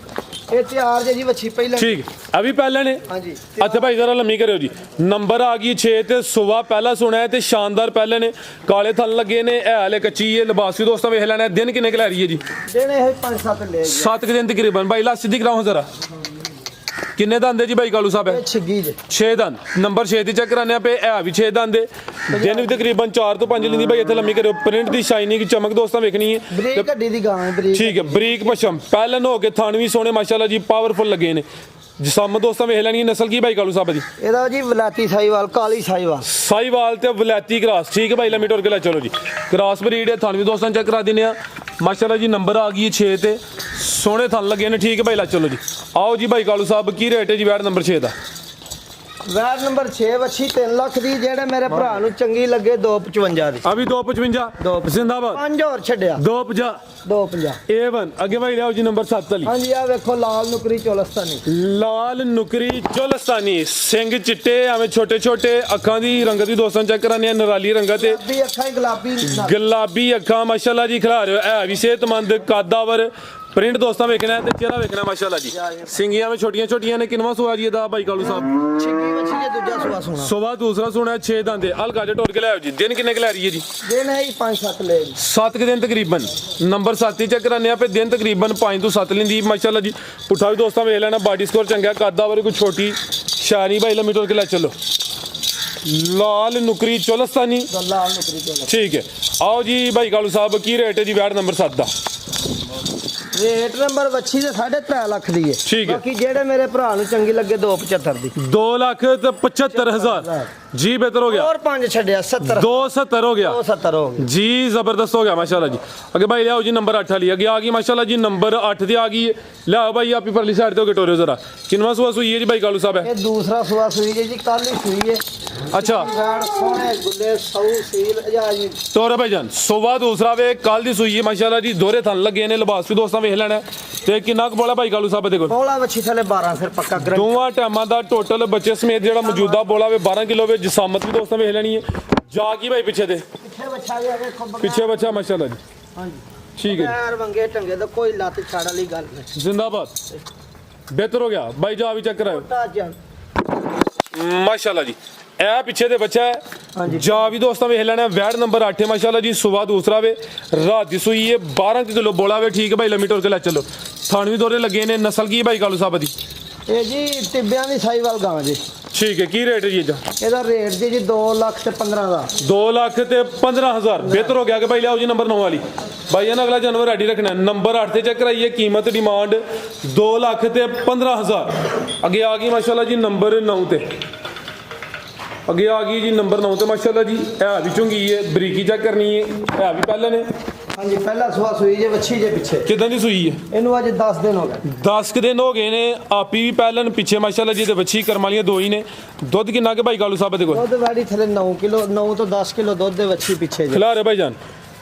ਇਹ ਤਿਆਰ ਜੇ ਜੀ ਵੱਛੀ ਪਹਿਲਾਂ। ਠੀਕ, ਅਭੀ ਪਹਿਲਾਂ ਨੇ। ਹਾਂਜੀ ਅੱਛਾ ਭਾਈ ਜ਼ਰਾ ਲੰਮੀ ਕਰਿਓ ਜੀ। ਨੰਬਰ ਆ ਗਈ 6 ਤੇ ਸੁਵਾ ਪਹਿਲਾ ਸੁਣਾ ਹੈ ਤੇ ਸ਼ਾਨਦਾਰ ਪਹਿਲੇ ਨੇ। ਕਾਲੇ ਥਣ ਲੱਗੇ ਨੇ, ਇਹ ਹਲੇ ਕੱਚੀ ਹੈ। ਲਿਬਾਸ ਵੀ ਦੋਸਤਾਂ ਵੇਖ ਲੈਣਾ। ਦਿਨ ਕਿੰਨੇ ਕੁ ਲੈ ਰਹੀ ਹੈ ਜੀ? ਦੇਣੇ ਇਹ 5-7 ਲੈ ਗਿਆ। 7 ਦਿਨ ਤਕਰੀਬਨ। ਭਾਈ ਲਾ ਸਿੱਧੀ ਕਰਾਓ ਜ਼ਰਾ। ਕਿੰਨੇ ਦੰਦ ਹੈ ਜੀ ਭਾਈ ਕਾਲੂ ਸਾਹਿਬ? ਇਹ ਛਿੱਗੀ ਜੇ 6 ਦੰਦ। ਨੰਬਰ 6 ਤੇ ਚੈੱਕ ਕਰਾਨੇ ਪਏ। ਇਹ ਵੀ 6 ਦੰਦ ਹੈ। ਦਿਨ ਵੀ ਤਕਰੀਬਨ 4 ਤੋਂ 5 ਲੈਂਦੀ ਭਾਈ। ਇੱਥੇ ਲੰਮੀ ਕਰਿਓ। ਪ੍ਰਿੰਟ ਦੀ ਸ਼ਾਈਨਿੰਗ ਚਮਕ ਦੋਸਤਾਂ ਵੇਖਣੀ ਹੈ। ਬਰੀਕ ਹੱਡੀ ਦੀ ਗਾਂ ਹੈ, ਬਰੀਕ। ਠੀਕ ਹੈ, ਬਰੀਕ ਪਸ਼ਮ ਪਹਿਲਨ ਹੋ ਕੇ ਥਣ ਵੀ ਸੋਹਣੇ ਮਾਸ਼ਾਅੱਲਾ ਜੀ, ਪਾਵਰਫੁਲ ਲੱਗੇ ਨੇ। ਜਿਸਮ ਦੋਸਤਾਂ ਵੇਖ ਲੈਣੀ ਨਸਲ ਕੀ ਭਾਈ ਕਾਲੂ ਸਾਹਿਬ ਦੀ ਇਹਦਾ ਜੀ ਵਲਾਤੀ ਸਾਈਵਾਲ ਕਾਲੀ ਸਾਈਵਾਲ ਸਾਈਵਾਲ ਤੇ ਵਲੈਤੀ ਕ੍ਰਾਸ ਠੀਕ ਹੈ ਭਾਈ ਲੰਮੀ ਟੁਰ ਕੇ ਲੈ ਚਲੋ ਜੀ ਕ੍ਰਾਸ ਬਰੀਡ ਹੈ ਥਣ ਵੀ ਦੋਸਤਾਂ ਚੈੱਕ ਕਰਾ ਦਿੰਦੇ ਆ ਮਾਸ਼ਾਅੱਲਾ ਜੀ ਨੰਬਰ ਆ ਗਈ 6 ਤੇ ਸੋਹਣੇ ਥਣ ਲੱਗੇ ਨੇ ਠੀਕ ਹੈ ਭਾਈ ਲੈ ਚਲੋ ਜੀ ਆਓ ਜੀ ਭਾਈ ਕਾਲੂ ਸਾਹਿਬ ਕੀ ਰੇਟ ਹੈ ਜੀ ਵੈਟ ਨੰਬਰ 6 ਦਾ ਵੈਟ ਨੰਬਰ 6 ਵੱਛੀ 3 ਲੱਖ ਦੀ ਜਿਹੜੇ ਮੇਰੇ ਭਰਾ ਨੂੰ ਚੰਗੀ ਲੱਗੇ 255 ਦੀ ਅਭੀ 255 ਜ਼ਿੰਦਾਬਾਦ 5 ਹੋਰ ਛੱਡਿਆ 250 250 A1 ਅੱਗੇ ਭਾਈ ਲਿਆਓ ਜੀ ਨੰਬਰ 7 ਵਾਲੀ ਹਾਂਜੀ ਆ ਵੇਖੋ ਲਾਲ ਨੁਕਰੀ ਚੋਲਸਤਾਨੀ ਲਾਲ ਨੁਕਰੀ ਚੋਲਸਤਾਨੀ ਸਿੰਘ ਚਿੱਟੇ ਐਵੇਂ ਛੋਟੇ ਛੋਟੇ ਅੱਖਾਂ ਦੀ ਰੰਗਤ ਵੀ ਦੋਸਤਾਂ ਚੈੱਕ ਕਰਾਨੇ ਆ ਨਰਾਲੀ ਰੰਗਤ ਤੇ ਵੀ ਅੱਖਾਂ ਹੀ ਗੁਲਾਬੀ ਅੱਖਾਂ ਮਾਸ਼ਾਅੱਲਾ ਜੀ ਖਿਲਾ ਰਹੇ ਹੋ ਐ ਵੀ ਸਿਹਤਮੰਦ ਕਾਦਾਵਰ ਪ੍ਰਿੰਟ ਦੋਸਤਾਂ ਵੇਖਣਾ ਤੇ ਚਿਹਰਾ ਵੇਖਣਾ ਮਾਸ਼ਾਅੱਲਾ ਜੀ ਸਿੰਗੀਆਂ ਵਿੱਚ ਛੋਟੀਆਂ ਛੋਟੀਆਂ ਨੇ ਕਿੰਨਵਾਂ ਸੂਆ ਜੀ ਇਹਦਾ ਭਾਈ ਕਾਲੂ ਸਾਹਿਬ ਛਿੰਗੀ ਵੱਛੀ ਦੇ ਦੂਜਾ ਸੁਆ ਸੁਣਾ ਸੋਵਾ ਦੂਸਰਾ ਸੁਣਾ 6 ਦੰਦੇ ਹਲਕਾ ਜਿਹਾ ਟੋਰ ਕੇ ਲਿਆਓ ਜੀ ਦਿਨ ਕਿੰਨੇ ਕੁ ਲੈ ਰਹੀ ਹੈ ਜੀ ਦਿਨ ਹੈ 5-7 ਲੈ 7 ਦਿਨ ਤਕਰੀਬਨ ਨੰਬਰ 7 ਹੀ ਚੈੱਕ ਕਰਾਨੇ ਆ ਪੇ ਦਿਨ ਤਕਰੀਬਨ 5 ਤੋਂ 7 ਲੈਂਦੀ ਮਾਸ਼ਾਅੱਲਾ ਜੀ ਪੁੱਠਾ ਵੀ ਦੋਸਤਾਂ ਵੇਖ ਲੈਣਾ ਬਾਡੀ ਸਕੋਰ ਚੰਗਾ ਕਾਦਾ ਵਾਰੀ ਕੋਈ ਛੋਟੀ ਸ਼ਾਨੀ ਭਾਈ ਲੰਮੀ ਟੋਰ ਕੇ ਲੈ ਚਲੋ ਲਾਲ ਨੁਕਰੀ ਚੋਲਸਤਾਨੀ ਲਾਲ ਨੁਕਰੀ ਚੋਲਸਤਾਨੀ ਠੀਕ ਹੈ ਆਓ ਜੀ ਭਾਈ ਕਾਲੂ ਸਾਹਿਬ ਕੀ ਰੇਟ ਹੈ ਜੀ ਵੈਟ ਨੰਬਰ 7 ਦਾ ਰੇਟ ਨੰਬਰ ਵੱਛੀ ਦੇ 3.5 ਲੱਖ ਦੀ ਹੈ ਠੀਕ ਹੈ। ਬਾਕੀ ਜਿਹੜੇ ਮੇਰੇ ਭਰਾ ਨੂੰ ਚੰਗੀ ਲੱਗੇ 275 ਦੀ 2,75,000 ਜੀ ਬਿਹਤਰ ਹੋ ਗਿਆ ਹੋਰ 5 ਛੱਡਿਆ 70 270 ਹੋ ਗਿਆ 270 ਹੋ ਗਏ ਜੀ ਜ਼ਬਰਦਸਤ ਹੋ ਗਿਆ ਮਾਸ਼ਾਅੱਲਾ ਜੀ ਅੱਗੇ ਭਾਈ ਲਿਆਓ ਜੀ ਨੰਬਰ 8 ਵਾਲੀ ਅੱਗੇ ਆ ਗਈ ਮਾਸ਼ਾਅੱਲਾ ਜੀ ਨੰਬਰ 8 ਤੇ ਆ ਗਈ ਲਿਆਓ ਭਾਈ ਆਪੀ ਪਰਲੀ ਸਾਈਡ ਤੇ ਹੋ ਕੇ ਟੋਰਿਓ ਜ਼ਰਾ ਕਿੰਨਵਾਂ ਸੂਆ ਸੂਈ ਹੈ ਜੀ ਭਾਈ ਕਾਲੂ ਸਾਹਿਬ ਹੈ ਇਹ ਦੂਸਰਾ ਸੂਆ ਸੂਈ ਜੀ ਕੱਲ ਹੀ ਸੂਈ ਹੈ ਅੱਛਾ ਗਾੜ ਸੋਹਣੇ ਗੁੱਲੇ ਸੌ ਸੀਲ ਅਜਾ ਜੀ ਤੋਰੇ ਭਾਈ ਜਾਨ ਸੋਵਾ ਦੂਸਰਾ ਵੇ ਕੱਲ ਦੀ ਸੂਈ ਹੈ ਮਾਸ਼ਾਅੱਲਾ ਜੀ ਦੋਰੇ ਥਣ ਲੱਗੇ ਨੇ ਲਿਬਾਸ ਵੀ ਦੋਸਤਾਂ ਵੇਖ ਲੈਣਾ ਤੇ ਕਿੰਨਾ ਕੁ ਬੋਲਾ ਭਾਈ ਕਾਲੂ ਸਾਹਿਬ ਦੇ ਕੋਲ ਬੋਲਾ ਵੱਛੀ ਥਲੇ 12 ਫਿਰ ਪੱਕਾ ਗਰੰਟੀ ਦੋਵਾਂ ਟਾਈਮਾਂ ਦਾ ਟੋਟਲ ਬੱਚੇ ਸਮੇਤ ਜਿਹੜਾ ਮੌਜੂਦਾ ਬੋਲਾ ਵੇ 12 ਕਿਲੋ ਵੇ ਜਿਸਾਮਤ ਵੀ ਦੋਸਤਾਂ ਵੇਖ ਲੈਣੀ ਹੈ ਜਾ ਕੀ ਭਾਈ ਪਿੱਛੇ ਤੇ ਪਿੱਛੇ ਵੱਛਾ ਵੀ ਆ ਵੇਖੋ ਪਿੱਛੇ ਬੱਚਾ ਮਾਸ਼ਾਅੱਲਾ ਜੀ ਹਾਂਜੀ ਠੀਕ ਹੈ ਪੈਰ ਵੰਗੇ ਟੰਗੇ ਦਾ ਕੋਈ ਲੱਤ ਛਾੜ ਵਾਲੀ ਗੱਲ ਨਹੀਂ ਜੀ ਜ਼ਿੰਦਾਬਾਦ ਬਿਹਤਰ ਹੋ ਗਿਆ ਭਾਈ ਜਾ ਵੀ ਚੈੱਕ ਕਰਾਓ ਟਾ ਜਾਂ ਮਾਸ਼ਾਅੱਲਾ ਜੀ ਇਹ ਪਿੱਛੇ ਦੇ ਬੱਚਾ ਹੈ ਹਾਂਜੀ। ਜਾ ਵੀ ਦੋਸਤਾਂ ਵੇਖ ਲੈਣਾ ਵੈਟ ਨੰਬਰ 8 ਹੈ ਮਾਸ਼ਾਅੱਲਾ ਜੀ ਸੁਬਾ ਦੂਸਰਾ ਵੇ ਰਾਤ ਦੀ ਸੂਈ ਹੈ 12 ਕਿਲੋ ਬੋਲਾ ਵੇ ਠੀਕ ਹੈ ਭਾਈ ਲੰਮੀ ਟੋਰ ਕੇ ਲੈ ਚੱਲੋ ਥਣ ਵੀ ਦੋਰੇ ਲੱਗੇ ਨੇ ਨਸਲ ਕੀ ਭਾਈ ਕਾਲੂ ਸਾਹਿਬ ਦੀ ਇਹ ਜੀ ਟਿੱਬਿਆਂ ਦੀ ਸਾਈਵਾਲ ਗਾਂ ਜੀ ਠੀਕ ਹੈ ਕੀ ਰੇਟ ਹੈ ਜੀ ਇਹਦਾ ਇਹਦਾ ਰੇਟ ਜੀ 2 ਲੱਖ ਤੇ 15 ਦਾ 2 ਲੱਖ ਤੇ 15,000 ਬਿਹਤਰ ਹੋ ਗਿਆ ਕਿ ਭਾਈ ਲਿਆਓ ਜੀ ਨੰਬਰ 9 ਵਾਲੀ ਭਾਈ ਇਹਨਾਂ ਅਗਲਾ ਜਾਨਵਰ ਰੈਡੀ ਰੱਖਣਾ ਨੰਬਰ 8 ਤੇ ਚੈੱਕ ਕਰਾਈਏ ਕੀਮਤ ਡਿਮਾਂਡ 2 ਲੱਖ ਤੇ 15,000 ਅੱਗੇ ਆ ਗਈ ਮਾਸ਼ਾਅੱਲਾ ਜੀ ਨੰਬਰ 9 ਤੇ ਅੱਗੇ ਆ ਗਈ ਜੀ ਨੰਬਰ 9 ਤੇ ਮਾਸ਼ਾਅੱਲਾ ਜੀ ਇਹ ਵੀ ਚੁੰਗੀ ਹੈ ਬਰੀਕੀ ਚੈੱਕ ਕਰਨੀ ਹੈ ਇਹ ਵੀ ਪਹਿਲਾਂ ਨੇ ਹਾਂਜੀ ਪਹਿਲਾ ਸੂਆ ਸੂਈ ਜੇ ਵੱਛੀ ਜੇ ਪਿੱਛੇ ਕਿਦਾਂ ਦੀ ਸੂਈ ਹੈ ਇਹਨੂੰ ਅੱਜ 10 ਦਿਨ ਹੋ ਗਏ 10 ਕੁ ਦਿਨ ਹੋ ਗਏ ਨੇ ਆਪੀ ਵੀ ਪਹਿਲਾਂ ਪਿੱਛੇ ਮਾਸ਼ਾਅੱਲਾ ਜੀ ਤੇ ਵੱਛੀ ਕਰਮ ਵਾਲੀਆਂ ਦੋ ਹੀ ਨੇ ਦੁੱਧ ਕਿੰਨਾ ਕਿ ਭਾਈ ਕਾਲੂ ਸਾਹਿਬ ਦੇ ਕੋਲ ਦੁੱਧ ਵਾੜੀ ਥਲੇ 9 ਕਿਲੋ 9 ਤੋਂ 10 ਕਿਲੋ ਦੁੱਧ ਦੇ ਵੱਛੀ ਪਿੱਛੇ ਜੇ ਖਿਲਾ ਰਹੇ ਭਾਈ ਜਾਨ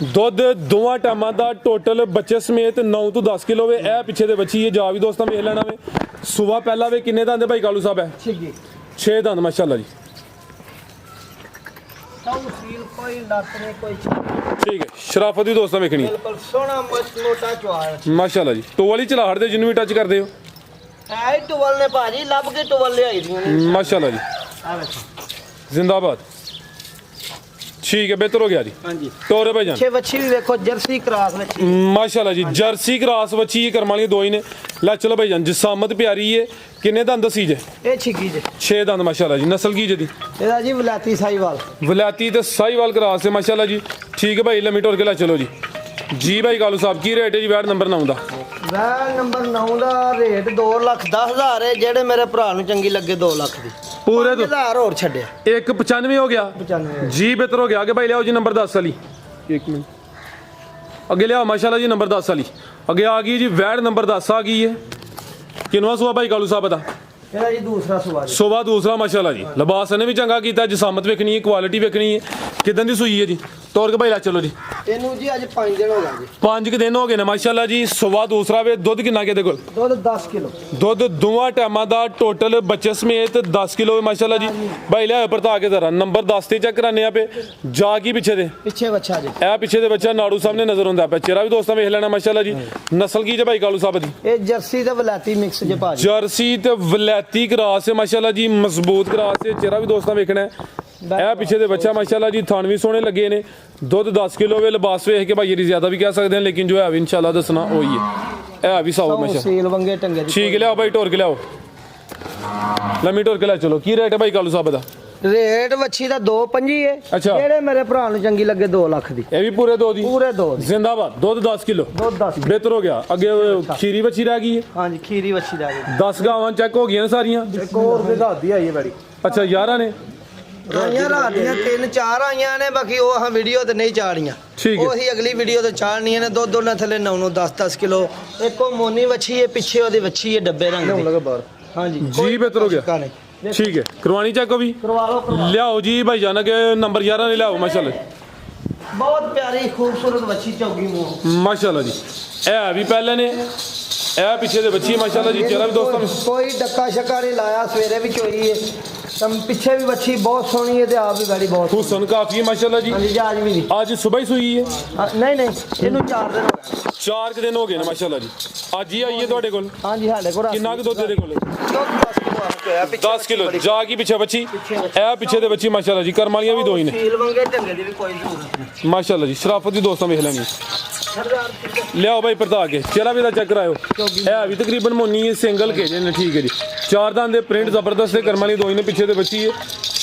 ਦੁੱਧ ਦੋਵਾਂ ਟਾਈਮਾਂ ਦਾ ਟੋਟਲ ਬੱਚੇ ਸਮੇਤ 9 ਤੋਂ 10 ਕਿਲੋ ਵੇ ਇਹ ਪਿੱਛੇ ਦੇ ਵੱਛੀ ਹੈ ਜਾ ਵੀ ਦੋਸਤਾਂ ਵੇਖ ਲੈਣਾ ਵੇ ਸੁਬਾ ਪਹਿਲਾ ਵੇ ਕਿੰਨੇ ਦੰਦ ਭਾਈ ਕਾਲੂ ਸਾਹਿਬ ਹੈ ਛਿੱਗੀ 6 ਦੰਦ ਮਾਸ਼ਾਅੱਲਾ ਜੀ ਸੀਲ ਕੋਈ ਲੱਤ ਨਹੀਂ ਕੋਈ ਠੀਕ ਹੈ ਸ਼ਰਾਫਤ ਵੀ ਦੋਸਤਾਂ ਵੇਖਣੀ ਬਿਲਕੁਲ ਸੋਹਣਾ ਮੋਟਾ ਚੁਆਰ ਮਾਸ਼ਾਅੱਲਾ ਜੀ ਟੋਲ ਹੀ ਚਲਾ ਹੜਦੇ ਜਿਹਨੂੰ ਵੀ ਟੱਚ ਕਰਦੇ ਹੋ ਐ ਟੁਵਲ ਨੇ ਭਾਜੀ ਲੱਭ ਕੇ ਟੁਵਲ ਲਿਆਈ ਦੀਆਂ ਨੇ ਮਾਸ਼ਾਅੱਲਾ ਜੀ ਆ ਵੇਖੋ ਜ਼ਿੰਦਾਬਾਦ ਠੀਕ ਹੈ ਬਿਹਤਰ ਹੋ ਗਿਆ ਜੀ ਹਾਂਜੀ ਟੋਰੇ ਭਾਈ ਜਾਨ ਛੇ ਵੱਛੀ ਵੀ ਵੇਖੋ ਜਰਸੀ ਕਰਾਸ ਵੱਛੀ ਮਾਸ਼ਾਅੱਲਾ ਜੀ ਜਰਸੀ ਕ੍ਰਾਸ ਬੱਚੀ ਕਰਮ ਵਾਲੀਆਂ ਦੋ ਹੀ ਨੇ ਲੈ ਚਲੋ ਭਾਈ ਜਾਨ ਜਿਸਾਮਤ ਪਿਆਰੀ ਏ ਕਿੰਨੇ ਦੰਦ ਦਸੀ ਜੇ ਇਹ ਛਿੱਗੀ ਜੇ 6 ਦੰਦ ਮਾਸ਼ਾਅੱਲਾ ਜੀ ਨਸਲ ਕੀ ਜੇ ਦੀ ਇਹਦਾ ਜੀ ਵਲਾਤੀ ਸਾਈਵਾਲ ਵਲਾਤੀ ਤੇ ਸਾਈਵਾਲ ਕ੍ਰਾਸ ਹੈ ਮਾਸ਼ਾਅੱਲਾ ਜੀ ਠੀਕ ਹੈ ਭਾਈ ਲੰਮੀ ਟੋਰ ਕੇ ਲੈ ਚਲੋ ਜੀ ਜੀ ਭਾਈ ਕਾਲੂ ਸਾਹਿਬ ਕੀ ਰੇਟ ਹੈ ਜੀ ਵੈਟ ਨੰਬਰ 9 ਦਾ ਵੈਲ ਨੰਬਰ 9 ਦਾ ਰੇਟ 2,10,000 ਹੈ ਜਿਹੜੇ ਮੇਰੇ ਭਰਾ ਨੂੰ ਚੰਗੀ ਲੱਗੇ 2 ਲੱਖ ਦੀ ਪੂਰੇ ਤੋਂ 1000 ਹੋਰ ਛੱਡਿਆ 195 ਹੋ ਗਿਆ 95 ਜੀ ਬਿਹਤਰ ਹੋ ਗਿਆ ਅੱਗੇ ਭਾਈ ਲਿਆਓ ਜੀ ਨੰਬਰ 10 ਵਾਲੀ 1 ਮਿੰਟ ਅੱਗੇ ਲਿਆਓ ਮਾਸ਼ਾਅੱਲਾ ਜੀ ਨੰਬਰ 10 ਵਾਲੀ ਅੱਗੇ ਆ ਗਈ ਜੀ ਵੈਟ ਨੰਬਰ 10 ਆ ਗਈ ਹੈ ਕਿੰਨਵਾਂ ਸੂਆ ਭਾਈ ਕਾਲੂ ਸਾਹਿਬ ਦਾ ਇਹਦਾ ਜੀ ਦੂਸਰਾ ਸਵਾਲ ਸੋਵਾ ਦੂਸਰਾ ਮਾਸ਼ਾਅੱਲਾ ਜੀ ਲਿਬਾਸ ਨੇ ਵੀ ਚੰਗਾ ਕੀਤਾ ਜਿਸਾਮਤ ਵੇਖਣੀ ਹੈ ਕੁਆਲਿਟੀ ਵੇਖਣੀ ਹੈ ਕਿਦਾਂ ਦੀ ਸੂਈ ਹੈ ਜੀ ਤੋਰ ਕੇ ਭਾਈ ਲੈ ਚਲੋ ਜੀ ਇਹਨੂੰ ਜੀ ਅੱਜ 5 ਦਿਨ ਹੋ ਗਏ ਜੀ 5 ਕੁ ਦਿਨ ਹੋ ਗਏ ਨੇ ਮਾਸ਼ਾਅੱਲਾ ਜੀ ਸੋਵਾ ਦੂਸਰਾ ਵੇ ਦੁੱਧ ਕਿੰਨਾ ਕਿਹਦੇ ਕੋਲ ਦੁੱਧ 10 ਕਿਲੋ ਦੁੱਧ ਦੋਵਾਂ ਟਾਈਮਾਂ ਦਾ ਟੋਟਲ ਬੱਚੇ ਸਮੇਤ 10 ਕਿਲੋ ਮਾਸ਼ਾਅੱਲਾ ਜੀ ਭਾਈ ਲਿਆ ਪਰਤਾ ਕੇ ਜ਼ਰਾ ਨੰਬਰ 10 ਤੇ ਚੈੱਕ ਕਰਾਨੇ ਆ ਪੇ ਜਾ ਕੀ ਪਿੱਛੇ ਦੇ ਪਿੱਛੇ ਬੱਚਾ ਜੀ ਇਹ ਪਿੱਛੇ ਦੇ ਬੱਚਾ ਨਾੜੂ ਸਾਹਮਣੇ ਨਜ਼ਰ ਆਉਂਦਾ ਪਿਆ ਚਿਹਰਾ ਵੀ ਦੋਸਤਾਂ ਵੇਖ ਲੈਣਾ ਮਾਸ਼ਾਅੱਲਾ ਜੀ ਨਸਲ ਕੀ ਜੇ ਭਾਈ ਕਾਲੂ ਸਾਹਿਬ ਦੀ ਇਹ ਜਰਸੀ ਤੇ ਵਲਾਤੀ ਮਿਕਸ ਜੇ ਭਾਜੀ ਜਰਸੀ ਤੇ ਵਲੈਤੀ ਕਰਾਸ ਹੈ ਮਾਸ਼ਾਅੱਲਾ ਜੀ ਮਜ਼ਬੂਤ ਕਰਾਸ ਹੈ ਚਿਹਰਾ ਵੀ ਦੋਸਤਾਂ ਵੇਖਣਾ ਹੈ ਇਹ ਪਿੱਛੇ ਦੇ ਬੱਚਾ ਮਾਸ਼ਾਅੱਲਾ ਜੀ ਥਣ ਵੀ ਸੋਹਣੇ ਲੱਗੇ ਨੇ ਦੁੱਧ 10 ਕਿਲੋ ਵੇ ਲਿਬਾਸ ਵੇਖ ਕੇ ਭਾਈ ਇਹਦੀ ਜ਼ਿਆਦਾ ਵੀ ਕਹਿ ਸਕਦੇ ਹਾਂ ਲੇਕਿਨ ਜੋ ਹੈ ਵੀ ਇਨਸ਼ਾਅੱਲਾ ਦੱਸਣਾ ਉਹ ਹੀ ਹੈ ਇਹ ਵੀ ਸਾਊ ਮਾਸ਼ਾਅੱਲਾ ਸੀਲ ਵੰਗੇ ਟੰਗੇ ਦੀ ਠੀਕ ਲਿਆਓ ਭਾਈ ਟੋਰ ਕੇ ਲਿਆਓ ਲੰਮੀ ਟੋਰ ਕੇ ਲੈ ਚਲੋ ਕੀ ਰੇਟ ਹੈ ਭਾਈ ਕਾਲੂ ਸਾਹਿਬ ਦਾ ਰੇਟ ਵੱਛੀ ਦਾ 2.25 ਹੈ ਅੱਛਾ। ਜਿਹੜੇ ਮੇਰੇ ਭਰਾ ਨੂੰ ਚੰਗੀ ਲੱਗੇ 2 ਲੱਖ ਦੀ ਇਹ ਵੀ ਪੂਰੇ 2 ਦੀ ਪੂਰੇ 2 ਦੀ ਜ਼ਿੰਦਾਬਾਦ ਦੁੱਧ 10 ਕਿਲੋ ਦੁੱਧ 10 ਬਿਹਤਰ ਹੋ ਗਿਆ ਅੱਗੇ ਖੀਰੀ ਵੱਛੀ ਰਹਿ ਗਈ ਹੈ ਹਾਂਜੀ ਖੀਰੀ ਵੱਛੀ ਦਾ ਜੀ 10 ਗਾਵਾਂ ਚੈੱਕ ਹੋ ਗਈਆਂ ਨੇ ਸਾਰੀਆਂ ਇੱਕ ਹੋਰ ਵੀ ਰਾਤ ਦੀ ਆਈ ਹੈ ਬੜੀ ਅੱਛਾ 11 ਨੇ ਆਈਆਂ ਰਾਤ ਦੀਆਂ 3-4 ਆਈਆਂ ਨੇ ਬਾਕੀ ਉਹ ਹਾਂ ਵੀਡੀਓ ਤੇ ਨਹੀਂ ਚਾੜੀਆਂ ਠੀਕ ਹੈ। ਉਹੀ ਅਗਲੀ ਵੀਡੀਓ ਤੇ ਚਾੜਨੀਆਂ ਨੇ ਦੁੱਧ ਉਹਨਾਂ ਥੱਲੇ 9 10 ਕਿਲੋ ਇੱਕ ਉਹ ਮੋਨੀ ਵੱਛੀ ਹੈ ਪਿੱਛੇ ਉਹਦੀ ਵੱਛੀ ਹੈ ਡੱਬੇ ਰੰਗ ਦੀ ਲਗਾ ਬਾਹਰ ਹਾਂਜੀ ਜੀ ਬਿਹਤਰ ਹੋ ਗਿਆ ਸ਼ੱਕਾ ਨਹੀਂ। ਠੀਕ ਹੈ ਕਰਵਾਣੀ ਚੈੱਕ ਵੀ ਕਰਵਾ ਲਓ ਲਿਆਓ ਜੀ ਭਾਈ ਜਾਨ ਕੇ ਨੰਬਰ 11 ਨੇ ਲਿਆਓ ਮਾਸ਼ਾਅੱਲਾ ਬਹੁਤ ਪਿਆਰੀ ਖੂਬਸੂਰਤ ਵੱਛੀ ਚੌਗੀ ਮੂੰਹ ਮਾਸ਼ਾਅੱਲਾ ਜੀ ਇਹ ਵੀ ਪਹਿਲੇ ਨੇ ਇਹ ਪਿੱਛੇ ਦੇ ਬੱਚੀ ਮਾਸ਼ਾਅੱਲਾ ਜੀ ਚਲਾ ਵੀ ਦੋਸਤਾਂ ਨੂੰ ਕੋਈ ਡੱਕਾ ਸ਼ੱਕਾ ਨਹੀਂ ਲਾਇਆ ਸਵੇਰੇ ਵੀ ਚੋਈ ਹੈ ਤਮ ਪਿੱਛੇ ਵੀ ਵੱਛੀ ਬਹੁਤ ਸੋਹਣੀ ਹੈ ਤੇ ਆਪ ਵੀ ਗਾੜੀ ਬਹੁਤ ਹੁਸਨ ਕਾਫੀ ਹੈ ਮਾਸ਼ਾਅੱਲਾ ਜੀ ਹਾਂਜੀ ਜਹਾਜ਼ ਵੀ ਨਹੀਂ ਅੱਜ ਸਵੇਰ ਹੀ ਸੂਈ ਹੈ ਨਹੀਂ ਇਹਨੂੰ 4 ਦਿਨ ਹੋ ਗਏ 4 ਦਿਨ ਹੋ ਗਏ ਨੇ ਮਾਸ਼ਾਅੱਲਾ ਜੀ ਅੱਜ ਹੀ ਆਈ ਹੈ ਤੁਹਾਡੇ ਕੋਲ ਹਾਂਜੀ ਸਾਡੇ ਕੋਲ ਕਿੰਨਾ ਕੁ ਦੁੱਧ ਇਹਦੇ ਕੋਲ ਦੁੱਧ 10 ਕਿਲੋ ਹੋਇਆ 10 ਕਿਲੋ ਜਾ ਕੀ ਪਿੱਛੇ ਬੱਚੀ ਇਹ ਪਿੱਛੇ ਦੇ ਬੱਚੀ ਮਾਸ਼ਾਅੱਲਾ ਜੀ ਕਰਮ ਵਾਲੀਆਂ ਵੀ ਦੋ ਹੀ ਨੇ ਸੀਲ ਮੰਗੇ ਢੰਗੇ ਦੀ ਵੀ ਕੋਈ ਜ਼ਰੂਰਤ ਨਹੀਂ ਮਾਸ਼ਾਅੱਲਾ ਜੀ ਸ਼ਰਾਫਤ ਦੀ ਦੋਸਤਾਂ ਵੇਖ ਲੈਣੀ ਲਿਆਓ ਭਾਈ ਪਰਤਾ ਕੇ ਚਲਾ ਵੀ ਦਾ ਚੈੱਕ ਕਰਾਇਓ ਇਹ ਵੀ ਤਕਰੀਬਨ ਮੋਨੀ ਹੈ ਸਿੰਗਲ ਕੇ ਨੇ ਠੀਕ ਹੈ ਜੀ 4 ਦੰਦ ਦੇ ਪ੍ਰਿੰਟ ਜ਼ਬਰਦਸਤ ਹੈ ਕਰਮ ਵਾਲੀ ਦੋ ਹੀ ਨੇ ਪਿੱਛੇ ਦੇ ਬੱਚੀ ਹੈ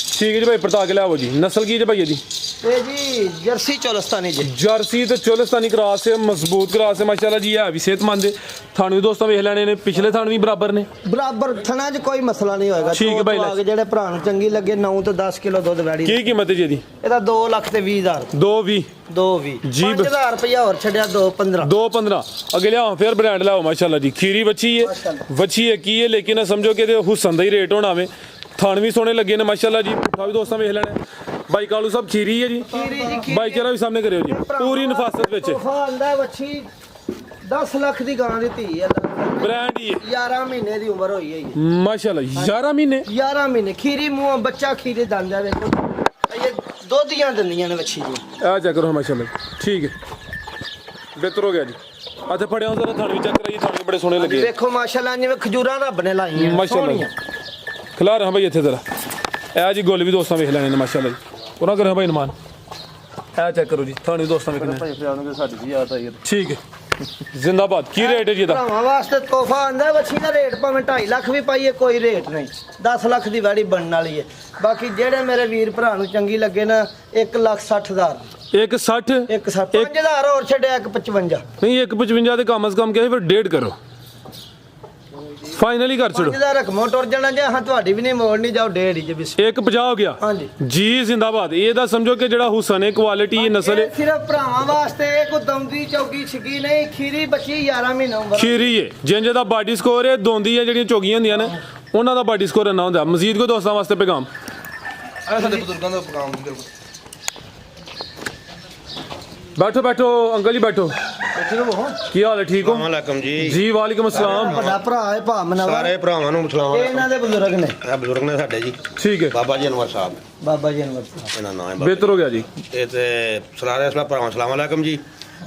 ਠੀਕ ਹੈ ਜੀ ਭਾਈ ਪਰਤਾ ਕੇ ਲਿਆਓ ਜੀ ਨਸਲ ਕੀ ਜੀ ਭਾਈ ਜੀ ਇਹ ਜੀ ਜਰਸੀ ਚੋਲਸਤਾਨੀ ਜੀ ਜਰਸੀ ਤੇ ਚੋਲਸਤਾਨੀ ਕਰਾਸ ਹੈ ਮਜ਼ਬੂਤ ਕਰਾਸ ਹੈ ਮਾਸ਼ਾਅੱਲਾ ਜੀ ਇਹ ਵੀ ਸਿਹਤਮੰਦ ਹੈ ਥਾਣ ਵੀ ਦੋਸਤਾਂ ਵੇਖ ਲੈਣੇ ਨੇ ਪਿਛਲੇ ਥਾਣ ਵੀ ਬਰਾਬਰ ਨੇ ਬਰਾਬਰ ਥਣਾ 'ਚ ਕੋਈ ਮਸਲਾ ਨਹੀਂ ਹੋਏਗਾ ਠੀਕ ਹੈ ਭਾਈ, ਤੋਂ ਆ ਕੇ ਜਿਹੜੇ ਭਰਾ ਨੂੰ ਚੰਗੀ ਲੱਗੇ 9 ਤੋਂ 10 kiloਦੁੱਧ ਵੈੜੀ ਕੀ ਕੀਮਤ ਹੈ ਜੀ ਇਹਦੀ ਇਹਦਾ 2 ਲੱਖ ਤੇ 20,000 220 220 ਜੀ 5000 ਰੁਪਇਆ ਹੋਰ ਛੱਡਿਆ 215 215 ਅੱਗੇ ਲਿਆਓ ਫਿਰ ਬ੍ਰਾਂਡ ਲਿਆਓ ਮਾਸ਼ਾਅੱਲਾ ਜੀ ਖੀਰੀ ਬੱਚੀ ਹੈ ਬੱਚੀ ਹੈ ਕੀ ਹੈ ਲੇਕਿਨ ਸਮਝੋ ਕਿ ਇਹਦੇ ਹੁਸਨ ਦਾ ਹੀ ਰੇਟ ਹੋਣਾ ਵੇ ਥਣ ਵੀ ਸੋਹਣੇ ਲੱਗੇ ਨੇ ਮਾਸ਼ਾਅੱਲਾ ਜੀ ਪੁੱਠਾ ਵੀ ਦੋਸਤਾਂ ਵੇਖ ਲੈਣਾ ਬਾਈ ਕਾਲੂ ਸਾਹਿਬ ਖੀਰੀ ਹੈ ਜੀ ਬਾਈ ਚਰਾ ਵੀ ਸਾਹਮਣੇ ਕਰਿਓ ਜੀ ਪੂਰੀ ਨਫਾਸਤ ਵਿੱਚ ਤੋਹਫਾ ਆਂਦਾ ਵੱਛੀ 10 ਲੱਖ ਦੀ ਗਾਂ ਦੀ ਧੀ ਹੈ ਬ੍ਰਾਂਡ ਹੀ ਹੈ 11 ਮਹੀਨੇ ਦੀ ਉਮਰ ਹੋਈ ਹੈ ਜੀ ਮਾਸ਼ਾਅੱਲਾ 11 ਮਹੀਨੇ 11 ਮਹੀਨੇ ਖੀਰੀ ਮੂੰਹ ਬੱਚਾ ਖੀਰੇ ਦੰਦ ਆ ਵੇਖੋ ਇਹ ਦੁੱਧੀਆਂ ਦਿੰਦੀਆਂ ਨੇ ਵੱਛੀ ਜੀ ਆ ਚੈੱਕ ਕਰੋ ਮਾਸ਼ਾਅੱਲਾ ਠੀਕ ਹੈ ਬਿਹਤਰ ਹੋ ਗਿਆ ਜੀ ਅਤੇ ਫੜਿਆ ਜ਼ਰਾ ਥਣ ਵੀ ਚੈੱਕ ਕਰਾਈ ਥਣ ਵੀ ਬੜੇ ਸੋਹਣੇ ਲੱਗੇ ਵੇਖੋ ਮਾਸ਼ਾਅੱਲਾ ਜਿਵੇਂ ਖਜੂਰਾਂ ਰੱਬ ਨੇ ਲਾਈਆਂ ਮਾਸ਼ਾਅੱਲਾ ਖਿਲਾ ਰਹਾ ਭਾਈ ਇੱਥੇ ਜ਼ਰਾ ਇਹ ਜੀ ਗੁੱਲ ਵੀ ਦੋਸਤਾਂ ਵੇਖ ਲੈਣੇ ਨੇ ਮਾਸ਼ਾਅੱਲਾ ਜੀ ਉਹਨਾਂ ਕਰਾਂ ਭਾਈ ਨਮਾਨ ਇਹ ਚੈੱਕ ਕਰੋ ਜੀ ਥਣ ਵੀ ਦੋਸਤਾਂ ਵੇਖਣੇ ਭਾਈ ਪਿਆਰ ਸਾਡੀ ਵੀ ਯਾਦ ਆਈ ਠੀਕ ਹੈ ਜ਼ਿੰਦਾਬਾਦ ਕੀ ਰੇਟ ਹੈ ਜੀ ਇਹਦਾ ਭਰਾਵਾਂ ਵਾਸਤੇ ਤੋਹਫਾ ਆਂਦਾ ਵੱਛੀ ਦਾ ਰੇਟ ਭਾਵੇਂ 2.5 ਲੱਖ ਵੀ ਪਾਈਏ ਕੋਈ ਰੇਟ ਨਹੀਂ 10 ਲੱਖ ਦੀ ਵੈੜੀ ਬਣਨ ਵਾਲੀ ਹੈ ਬਾਕੀ ਜਿਹੜੇ ਮੇਰੇ ਵੀਰ ਭਰਾ ਨੂੰ ਚੰਗੀ ਲੱਗੇ ਨਾ 1,60,000 ਇੱਕ 60 1,60 5000 ਹੋਰ ਛੱਡਿਆ 1,55 ਨਹੀਂ 155 ਦੇ ਕਮ ਅਜ਼ ਕਮ ਕਹੇ ਫਿਰ 1.5 ਕਰੋ ਫਾਈਨਲੀ ਕਰ ਛੜੋ 5000 ਰਕਮੋਂ ਟੁਰ ਜਾਣਾ ਜੇ ਹਾਂ ਤੁਹਾਡੀ ਵੀ ਨਹੀਂ ਮੋੜਨੀ ਜਾਓ 1.5 ਜੀ ਬਿਸ 150 ਹੋ ਗਿਆ ਹਾਂਜੀ ਜੀ ਜ਼ਿੰਦਾਬਾਦ ਇਹਦਾ ਸਮਝੋ ਕਿ ਜਿਹੜਾ ਹੁਸਨ ਹੈ ਕੁਆਲਿਟੀ ਹੈ ਨਸਲ ਹੈ ਇਹ ਸਿਰਫ ਭਰਾਵਾਂ ਵਾਸਤੇ ਕੋਈ ਦੌਂਦੀ ਚੌਗੀ ਛਕੀ ਨਹੀਂ ਖੀਰੀ ਬੱਚੀ 11 ਮਹੀਨੇ ਉਮਰ ਖੀਰੀ ਹੈ ਜਿੰਜ ਦਾ ਬਾਡੀ ਸਕੋਰ ਹੈ ਦੋਂਦੀ ਹੈ ਜਿਹੜੀਆਂ ਚੋਗੀਆਂ ਹੁੰਦੀਆਂ ਨੇ ਉਹਨਾਂ ਦਾ ਬਾਡੀ ਸਕੋਰ ਇੰਨਾ ਹੁੰਦਾ ਮਜ਼ੀਦ ਕੋ ਦੋਸਤਾਂ ਵਾਸਤੇ ਪੈਗਾਮ ਆ ਸਾਡੇ ਬਜ਼ੁਰਗਾਂ ਦਾ ਪ੍ਰੋਗਰਾਮ ਦਿੰਦੇ बैठो बैठो अंकल जी बैठो ਕੀ ਹਾਲ ਹੈ ਠੀਕ ਹੋ ਵਾਲੇਕਮ ਜੀ ਜੀ ਵਾਲੇਕੁਮ ਅਸਲਾਮ ਵੱਡਾ ਭਰਾ ਹੈ ਭਾ ਮਨਵਰ ਸਾਰੇ ਭਰਾਵਾਂ ਨੂੰ ਸਲਾਮ ਇਹ ਇਹਨਾਂ ਦੇ ਬਜ਼ੁਰਗ ਨੇ ਇਹ ਬਜ਼ੁਰਗ ਨੇ ਸਾਡੇ ਜੀ ਠੀਕ ਹੈ ਬਾਬਾ ਜੀ ਅਨਵਰ ਸਾਹਿਬ ਬਾਬਾ ਜੀ ਅਨਵਰ ਸਾਹਿਬ ਇਹਨਾਂ ਨਾਮ ਹੈ ਬਾਬਾ ਬਿਹਤਰ ਹੋ ਗਿਆ ਜੀ ਇਹ ਤੇ ਸਾਰੇ ਇਸਲਾਮ ਭਰਾਵਾਂ ਸਲਾਮ ਵਾਲੇਕਮ ਜੀ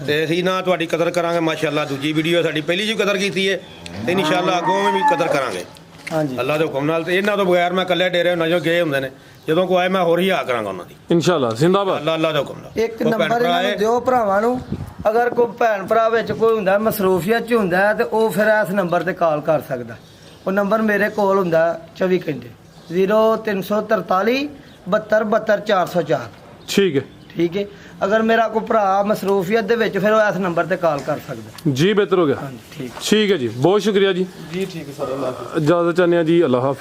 ਤੇ ਅਸੀਂ ਨਾ ਤੁਹਾਡੀ ਕਦਰ ਕਰਾਂਗੇ ਮਾਸ਼ਾਅੱਲਾ ਦੂਜੀ ਵੀਡੀਓ ਸਾਡੀ ਪਹਿਲੀ ਜੀ ਕਦਰ ਕੀਤੀ ਹੈ ਤੇ ਇਨਸ਼ਾਅੱਲਾ ਅੱਗੋਂ ਵੀ ਕਦਰ ਕਰਾਂਗੇ ਹਾਂਜੀ ਅੱਲਾ ਦੇ ਹੁਕਮ ਨਾਲ ਤੇ ਇਹਨਾਂ ਤੋਂ ਬਗੈਰ ਮੈਂ ਇਕੱਲੇ ਡੇਰੇ ਉਹਨਾਂ ਜੋ ਗਏ ਹੁੰਦੇ ਨੇ ਜਦੋਂ ਕੋਈ ਆਏ ਮੈਂ ਹੋਰ ਹੀ ਆ ਕਰਾਂਗਾ ਉਹਨਾਂ ਦੀ ਇਨਸ਼ਾਅੱਲਾ ਜ਼ਿੰਦਾਬਾਦ ਅੱਲਾ ਦੇ ਹੁਕਮ ਨਾਲ ਇੱਕ ਉਹ ਭੈਣ ਨੰਬਰ ਭਰਾ ਇਹਨਾਂ ਨੂੰ ਹੈ, ਦਿਓ ਭਰਾਵਾਂ ਨੂੰ ਅਗਰ ਕੋਈ ਭੈਣ ਭਰਾ ਵਿੱਚ ਕੋਈ ਹੁੰਦਾ ਮਸਰੂਫੀਅਤ ਚ ਹੁੰਦਾ ਹੈ ਤੇ ਉਹ ਫਿਰ ਇਸ ਨੰਬਰ ਤੇ ਕਾਲ ਕਰ ਸਕਦਾ ਉਹ ਨੰਬਰ ਮੇਰੇ ਕੋਲ ਹੁੰਦਾ 24 ਘੰਟੇ 0343 72 72 404 ਠੀਕ ਹੈ ਠੀਕ ਹੈ ਅਗਰ ਮੇਰਾ ਕੋਈ ਭਰਾ ਮਸਰੂਫੀਅਤ ਦੇ ਵਿੱਚ ਫਿਰ ਉਹ ਇਸ ਨੰਬਰ ਤੇ ਕਾਲ ਕਰ ਸਕਦਾ ਜੀ ਬਿਹਤਰ ਹੋ ਗਿਆ ਹਾਂਜੀ ਠੀਕ ਠੀਕ ਹੈ ਜੀ ਬਹੁਤ ਸ਼ੁਕਰੀਆ ਜੀ ਜੀ ਠੀਕ ਹੈ ਸਰ ਅੱਲਾਹ ਹਾਫਿਜ਼ ਇਜਾਜ਼ਤ ਚਾਹੁੰਦੇ ਹਾਂ ਜੀ ਅੱਲਾਹ ਹਾਫਿਜ਼